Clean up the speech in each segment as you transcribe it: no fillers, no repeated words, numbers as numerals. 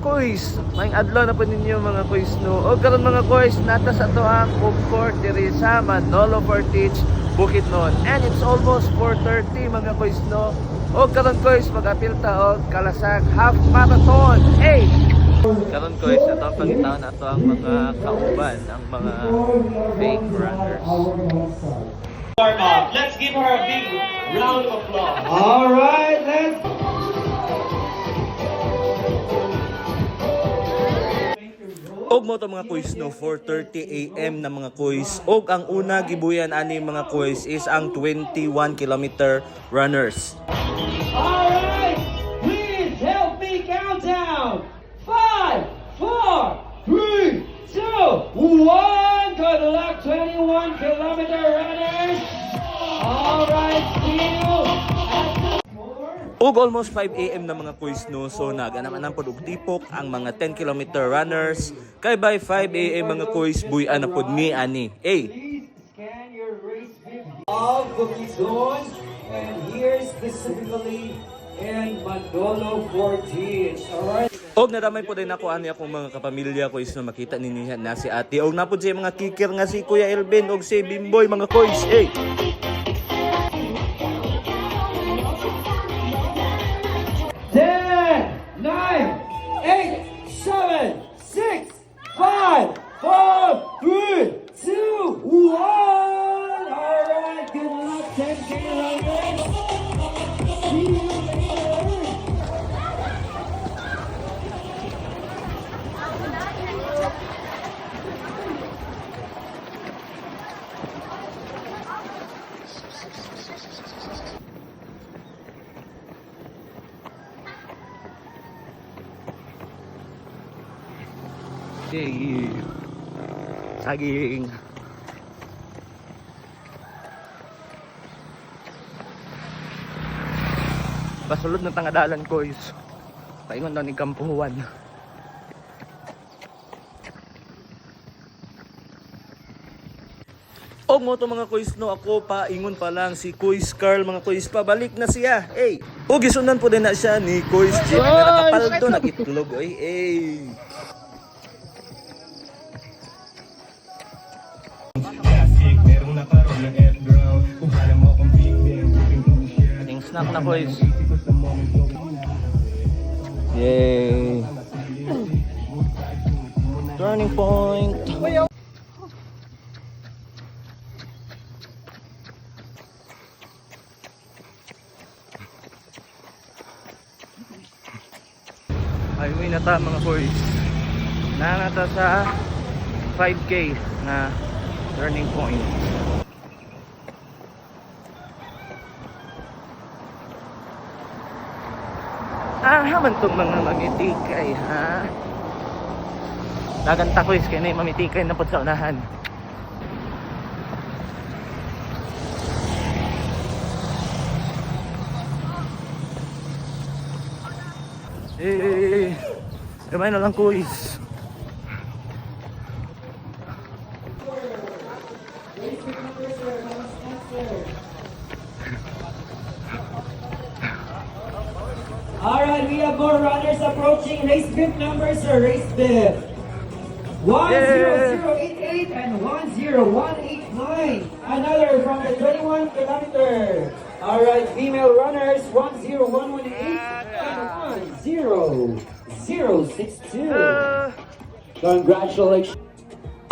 kuys, may adlaw na po ninyo mga kuys no. O karon mga kuys, nata sa to ang food court diri sa Manolo Fortich, Bukidnon. And it's almost 4:30 mga kuys no. O karon kuys, mag-apil ta og Kalasag Half Marathon. Hey! Karon kuys, ito ang pangitaon nato ang mga kauban, ang mga fake runners. Let's give her a big round of applause. All right, let's. Og mo to mga kuys no, 4:30 AM na mga kuys. Og ang una gibuyan ani mga kuys is ang 21 kilometer runners. All right, please help me count down. 5, 4, 3, 2, 1. Good luck, 21 kilometer runners. All right, see you. Og almost 5 AM na mga kuys no, so naganaman pod og tipok ang mga 10 kilometer runners. Kay by 5 AM mga kuys, buyan na pod mi ani. Hey. Please scan your race bib of Bukidnon, and here specifically in Manolo Fortich. All right. Og nadamay po din ako ani akong mga kapamilya kuys no, makita ninyo na si ate. Og napod siya mga kicker nga si Kuya Elvin og si Bimboy mga kuys. Hey. 10, 9, 8, 7, 6, 5, 4, 3, 2, 1. All right, good luck, 10K runners. See you later. Hey. Saging. Basulod ng tangadalan ko is paingon daw ni Kampuhuan. Og mo to mga kuys no, ako pa ingon pa lang si Kuys Carl mga kuys, pabalik na siya. Hey. Og gisunan po din na siya ni Kuys Jeep na nakapaldo nagitlog oy. Hey. Ating snack na boys. Yay! Turning point. Highway na ta mga boys. Nangata sa 5K na turning point. Haman tong mga magitikay ha. Daganta ko is kaya na mamitikay na po sa unahan. Gamay na lang kuis. All right, we have more runners approaching. Race bib numbers are race bib 10088 and 10189. Another from the 21 kilometer. All right, female runners 10118 and 10062. Congratulations.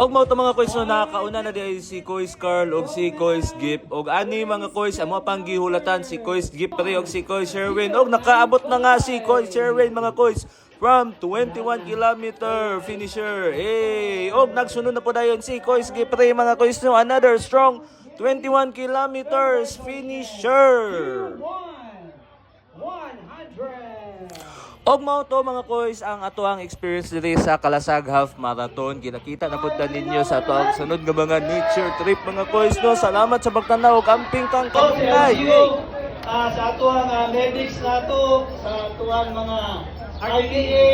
Og mo to mga kuys no, nakakauna na di si Kuys Carl og si Kuys Gip og ani mga kuys amo pang gihulatan si Kuys Gip pre og si Kuys Sherwin og nakaabot na nga si Kuys Sherwin mga kuys from 21 kilometer finisher. Hey, og nagsunod na po dayon si Kuys Gip pre mga kuys no, another strong 21 kilometers finisher. 100. Og mao to mga kuys ang atoang experience diri sa Kalasag Half Marathon. Ginakita na pud ninyo sa atoang sunod nga mga nature trip mga kuys no. Salamat sa pagtanaw, camping kang kabunay. Sa atuang medics nato, sa atuang mga RTA